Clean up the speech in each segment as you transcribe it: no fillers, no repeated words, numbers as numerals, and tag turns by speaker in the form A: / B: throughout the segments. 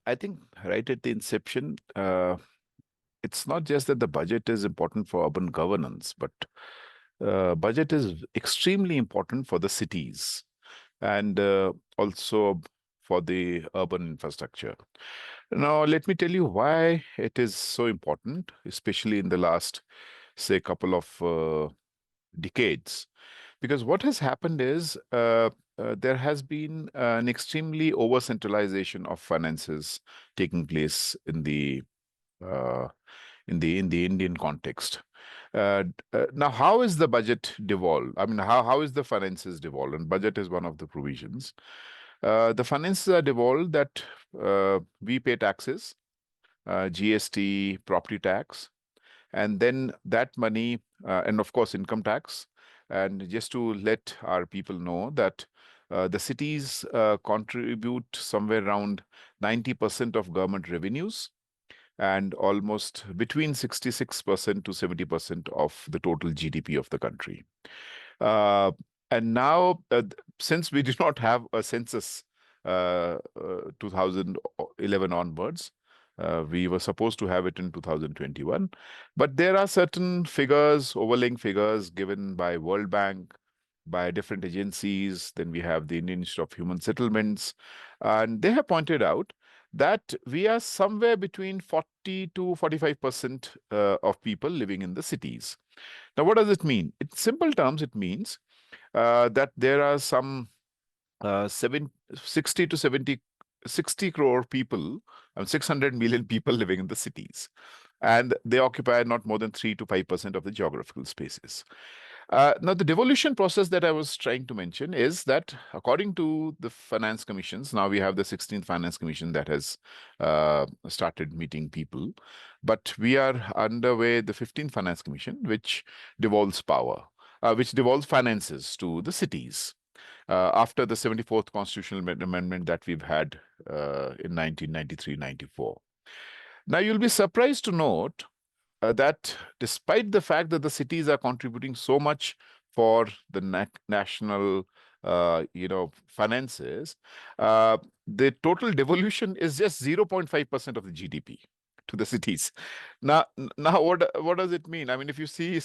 A: I think right at the inception, it's not just that the budget is important for urban governance, but budget is extremely important for the cities and also for the urban infrastructure. Now, let me tell you why it is so important, especially in the last, say, couple of decades. Because what has happened is there has been an extremely over centralization of finances taking place uh, in the Indian context. Now, how is the budget devolved? I mean, how is the finances devolved? And budget is one of the provisions. The finances are devolved that we pay taxes, GST, property tax, and then that money, and of course, income tax. And just to let our people know that the cities contribute somewhere around 90% of government revenues and almost between 66% to 70% of the total GDP of the country. Uh, and now, since we do not have a census 2011 onwards, we were supposed to have it in 2021. But there are certain figures, overlaying figures given by World Bank, by different agencies. Then we have the Indian Institute of Human Settlements. And they have pointed out that we are somewhere between 40 to 45% of people living in the cities. Now, what does it mean? In simple terms, it means that there are some 60 to 70, 60 crore people, 600 million people living in the cities. And they occupy not more than 3 to 5% of the geographical spaces. Now, the devolution process that I was trying to mention is that according to the finance commissions, now we have the 16th Finance Commission that has started meeting people, but we are underway the 15th Finance Commission, which devolves power, which devolves finances to the cities after the 74th constitutional amendment that we've had in 1993-94. Now, you'll be surprised to note that despite the fact that the cities are contributing so much for the national, finances, the total devolution is just 0.5% of the GDP to the cities. Now, what does it mean? I mean, if you see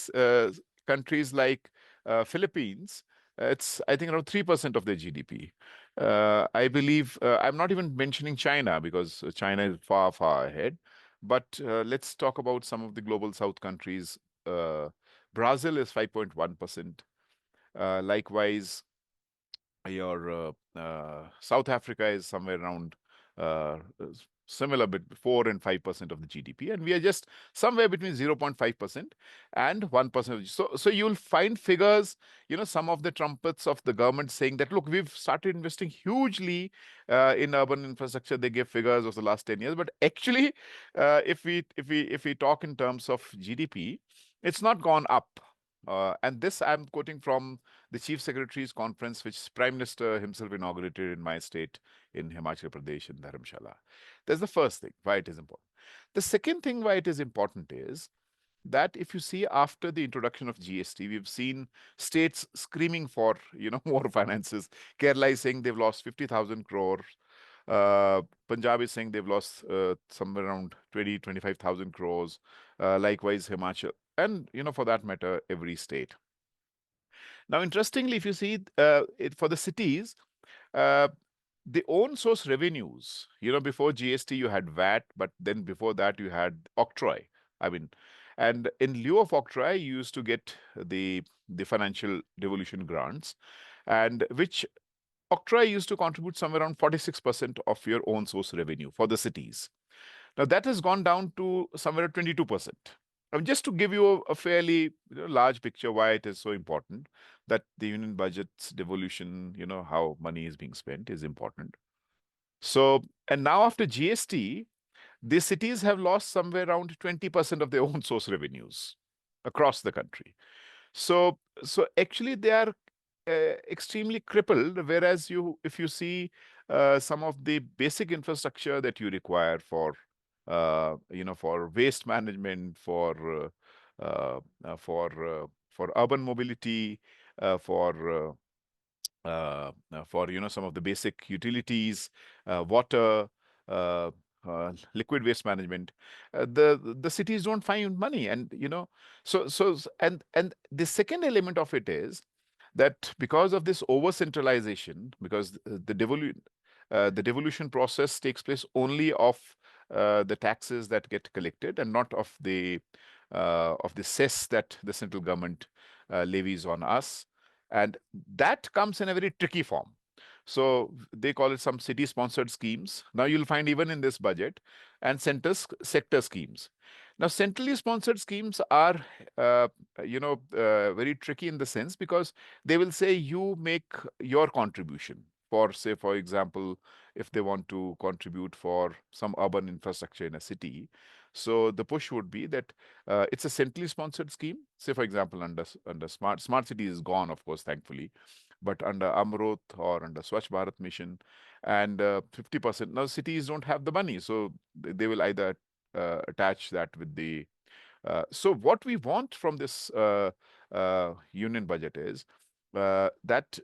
A: countries like Philippines, it's I think around 3% of their GDP. I believe I'm not even mentioning China because China is far, far ahead. But let's talk about some of the global south countries. Brazil is 5.1%. Likewise, your South Africa is somewhere around uh, similar, bit 4 and 5% of the GDP, and we are just somewhere between 0.5% and 1%. So you'll find figures, some of the trumpets of the government saying that look, we've started investing hugely in urban infrastructure. They give figures of the last 10 years, but actually, if we talk in terms of GDP, it's not gone up. And this I'm quoting from the Chief Secretary's conference, which Prime Minister himself inaugurated in my state in Himachal Pradesh in Dharamshala. That's the first thing why it is important. The second thing why it is important is that if you see after the introduction of GST, we've seen states screaming for more finances. Kerala is saying they've lost 50,000 crores. Punjab is saying they've lost somewhere around 25,000 crores. Likewise, Himachal, and for that matter, every state. Now, interestingly, if you see for the cities, uh, the own source revenues, before GST you had VAT, but then before that you had octroi. I mean, and in lieu of octroi, you used to get the financial devolution grants, and which octroi used to contribute somewhere around 46% of your own source revenue for the cities. Now that has gone down to somewhere at 22%. Just to give you a fairly large picture why it is so important that the union budget's devolution, how money is being spent is important. So, and now after GST, the cities have lost somewhere around 20% of their own source revenues across the country. So actually they are extremely crippled. Whereas if you see some of the basic infrastructure that you require for waste management, for urban mobility, for some of the basic utilities, water, liquid waste management, the cities don't find money, and and the second element of it is that because of this over centralization, because the devolution process takes place only of the taxes that get collected and not of the cess that the central government levies on us, and that comes in a very tricky form. So they call it some city sponsored schemes. Now you'll find even in this budget, and sector schemes. Now centrally sponsored schemes are very tricky in the sense because they will say you make your contribution for, say, for example, if they want to contribute for some urban infrastructure in a city. So the push would be that it's a centrally sponsored scheme. Say, for example, under smart city is gone, of course, thankfully, but under Amrut or under Swachh Bharat Mission, and 50%. Now, cities don't have the money, so they will either attach that with the. So, what we want from this union budget is that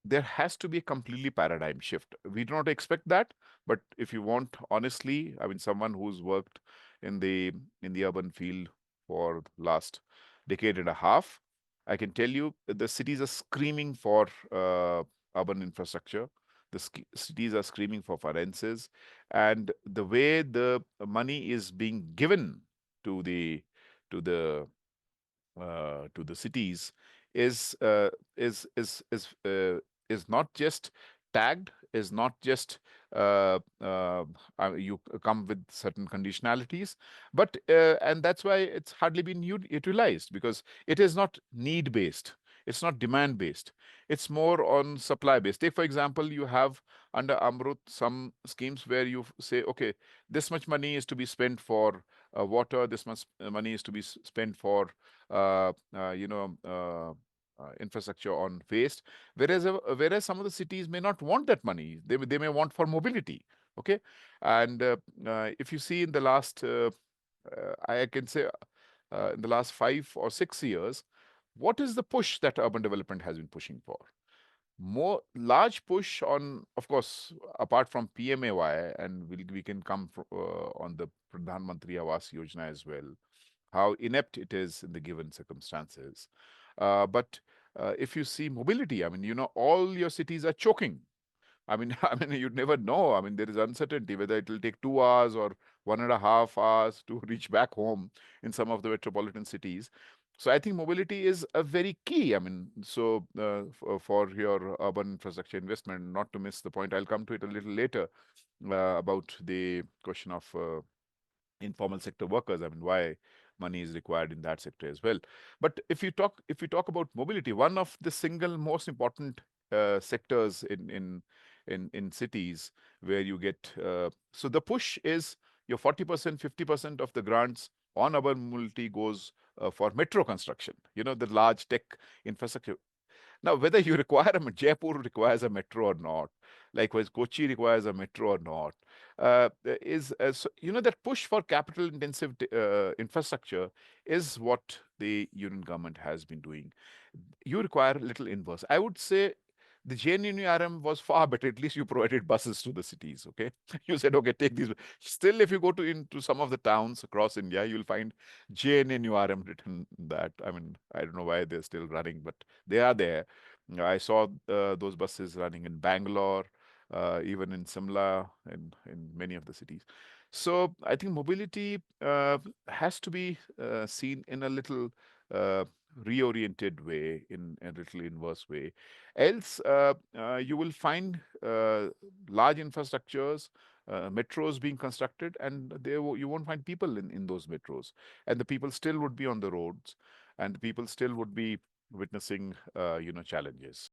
A: there has to be a completely paradigm shift. We do not expect that, but if you want, honestly, I mean, someone who's worked in the urban field for the last decade and a half, I can tell you that the cities are screaming for urban infrastructure. Cities are screaming for finances, and the way the money is being given to to the to the cities is uh, is is is uh, is not just tagged, is not just you come with certain conditionalities, but and that's why it's hardly been utilized, because it is not need based. It's not demand based. It's more on supply based. Take, for example, you have under Amrut some schemes where you say, okay, this much money is to be spent for water, this much money is to be spent for infrastructure on waste, whereas some of the cities may not want that money. They may want for mobility. Okay, and if you see in the last, I can say, in the last 5 or 6 years, what is the push that urban development has been pushing for? More large push on, of course, apart from PMAY, and we can come on the Pradhan Mantri Awas Yojana as well, how inept it is in the given circumstances. But if you see mobility, I mean, all your cities are choking. I mean, I mean, you'd never know. I mean, there is uncertainty whether it will take 2 hours or 1.5 hours to reach back home in some of the metropolitan cities. So I think mobility is a very key. I mean, so for your urban infrastructure investment, not to miss the point, I'll come to it a little later about the question of informal sector workers. I mean, why money is required in that sector as well. But if you talk about mobility, one of the single most important sectors in cities where you get so the push is your 40%, 50% of the grants on urban mobility goes for metro construction. The large tech infrastructure. Now, whether you require Jaipur requires a metro or not, likewise Kochi requires a metro or not, is that push for capital intensive infrastructure is what the union government has been doing. You require a little inverse. I would say the JNNURM was far better. At least you provided buses to the cities. Okay, you said, okay, take these. Still, if you go to into some of the towns across India, you'll find JNNURM written in that. I mean, I don't know why they're still running, but they are there. I saw those buses running in Bangalore, even in Shimla, and in many of the cities. So I think mobility has to be seen in a little reoriented way, in a little inverse way. Else, you will find large infrastructures, metros being constructed, and you won't find people in those metros. And the people still would be on the roads, and the people still would be witnessing, challenges.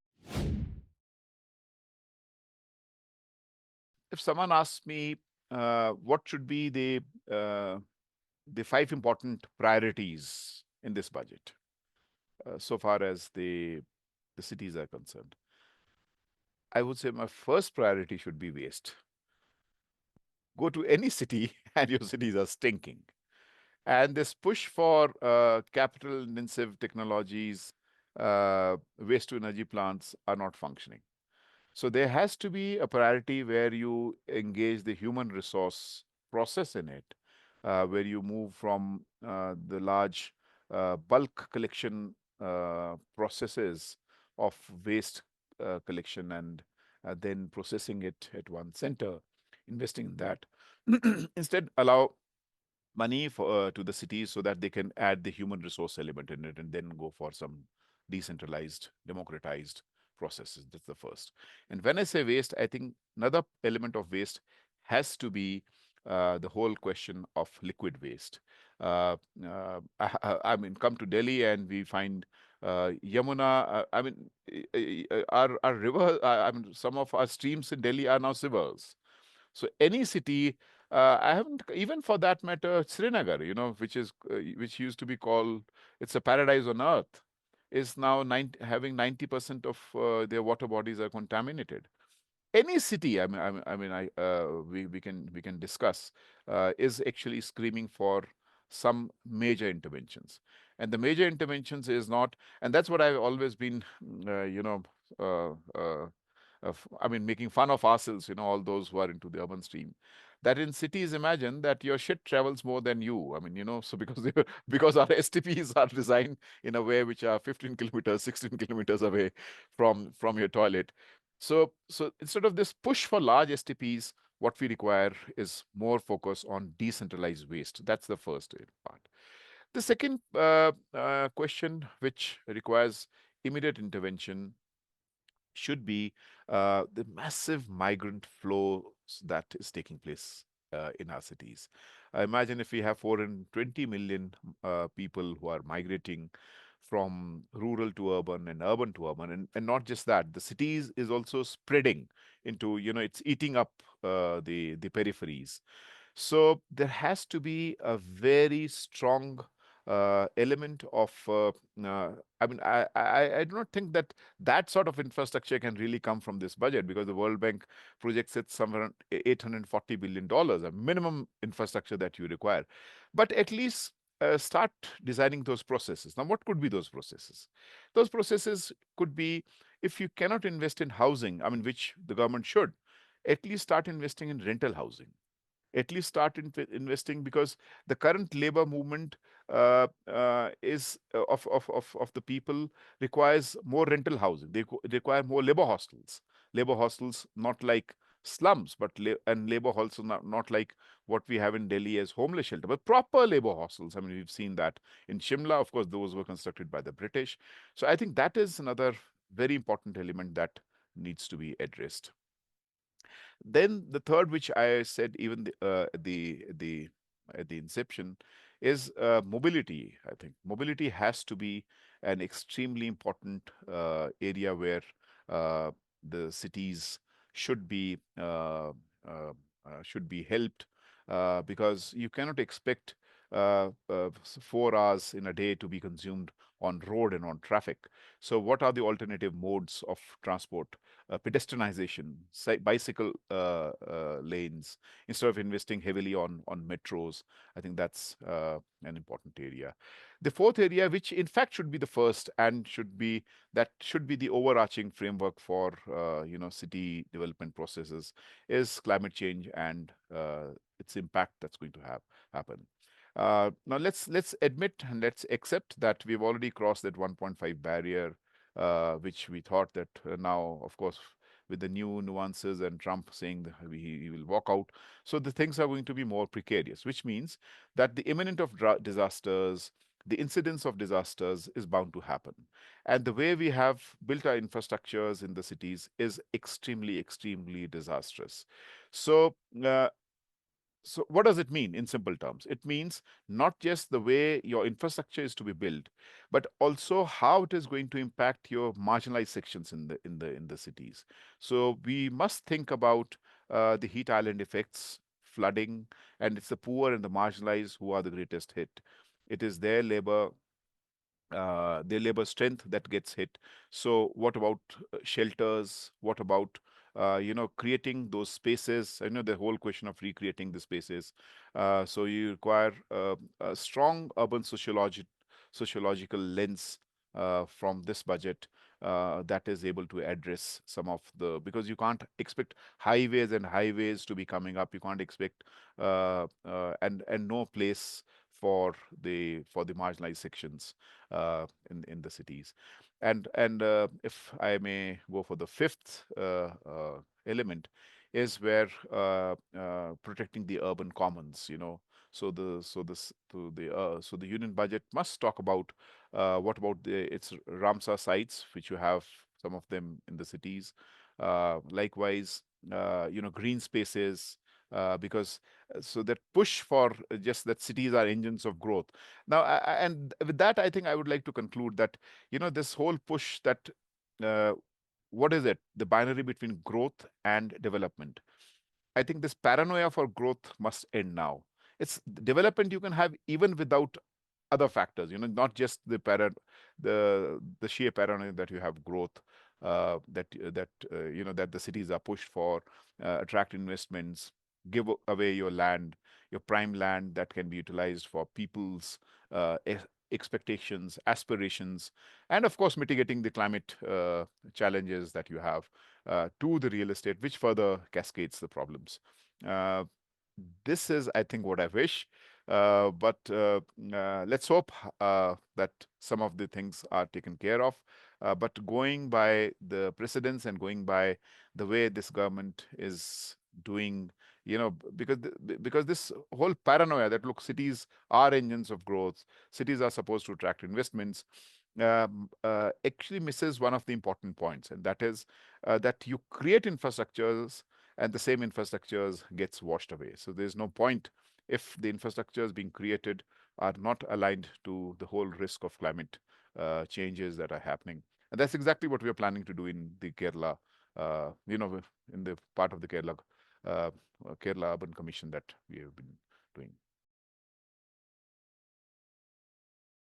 A: If someone asks me what should be the five important priorities in this budget, so far as the cities are concerned, I would say my first priority should be waste. Go to any city and your cities are stinking. And this push for capital intensive technologies, waste to energy plants are not functioning. So there has to be a priority where you engage the human resource process in it, where you move from the large bulk collection processes of waste collection and then processing it at one center, investing in that. Instead, allow money for to the cities so that they can add the human resource element in it and then go for some decentralized, democratized processes. That's the first. And when I say waste, I think another element of waste has to be the whole question of liquid waste. I mean, come to Delhi and we find Yamuna. I mean, our river. I mean, some of our streams in Delhi are now sewers. So any city, I haven't even for that matter, Srinagar, which used to be called it's a paradise on earth, is now having 90% of their water bodies are contaminated. Any city, we can discuss, is actually screaming for some major interventions, and the major interventions is not, and that's what I've always been, uh, uh, making fun of ourselves, all those who are into the urban stream. That in cities, imagine that your shit travels more than you. So because because our STPs are designed in a way which are 15 kilometers, 16 kilometers away from your toilet. So instead of this push for large STPs, what we require is more focus on decentralized waste. That's the first part. The second question, which requires immediate intervention, should be the massive migrant flows that is taking place in our cities. Imagine if we have 420 million people who are migrating from rural to urban and urban to urban, and not just that, the cities is also spreading into, it's eating up the peripheries. So there has to be a very strong element of. I do not think that that sort of infrastructure can really come from this budget, because the World Bank projects it somewhere around $840 billion, a minimum infrastructure that you require. But at least start designing those processes. Now, what could be those processes? Those processes could be, if you cannot invest in housing, which the government should, at least start investing in rental housing, at least start investing, because the current labor movement is of the people requires more rental housing. They require more labor hostels, not like slums, but and labor hostels not like what we have in Delhi as homeless shelter, but proper labor hostels. We've seen that in Shimla. Of course, those were constructed by the British. So I think that is another very important element that needs to be addressed. Then the third, which I said even the at the inception, is mobility. I think mobility has to be an extremely important area where uh, the cities should be helped, because you cannot expect 4 hours in a day to be consumed on road and on traffic. So, what are the alternative modes of transport? Pedestrianization, bicycle lanes, instead of investing heavily on metros. I think that's an important area. The fourth area, which in fact should be the first and should be the overarching framework for city development processes, is climate change and its impact that's going to happen. Now let's admit and let's accept that we've already crossed that 1.5 barrier, which we thought that now, of course, with the new nuances and Trump saying that he will walk out, so the things are going to be more precarious, which means that the imminent of disasters, the incidence of disasters is bound to happen. And the way we have built our infrastructures in the cities is extremely, extremely disastrous. So, so what does it mean in simple terms? It means not just the way your infrastructure is to be built, but also how it is going to impact your marginalized sections in the cities. So we must think about the heat island effects, flooding, and it's the poor and the marginalized who are the greatest hit. It is their labor strength that gets hit. So, what about shelters? What about creating those spaces? I know the whole question of recreating the spaces. So, you require a strong urban sociological lens from this budget. that is able to address some of the, because you can't expect highways and highways to be coming up. You can't expect and no place for the marginalized sections in the cities. And if I may go for the fifth element, is where protecting the urban commons. So the union budget must talk about what about its Ramsar sites, which you have some of them in the cities. Likewise, green spaces, because so that push for just that cities are engines of growth. Now, and with that, I think I would like to conclude that this whole push that uh, what is it? The binary between growth and development. I think this paranoia for growth must end now. It's development you can have even without other factors, not just the sheer paranoia that you have growth, that the cities are pushed for, attract investments, give away your land, your prime land that can be utilized for people's expectations, aspirations, and of course mitigating the climate challenges that you have to the real estate, which further cascades the problems. Uh, this is, I think, what I wish. But let's hope that some of the things are taken care of. But going by the precedents and going by the way this government is doing, because this whole paranoia that look, cities are engines of growth, cities are supposed to attract investments, actually misses one of the important points, and that is that you create infrastructures and the same infrastructures gets washed away. So there's no point if the infrastructures being created are not aligned to the whole risk of climate changes that are happening. And that's exactly what we are planning to do in the Kerala, in the part of the uh, Kerala Urban Commission that we have been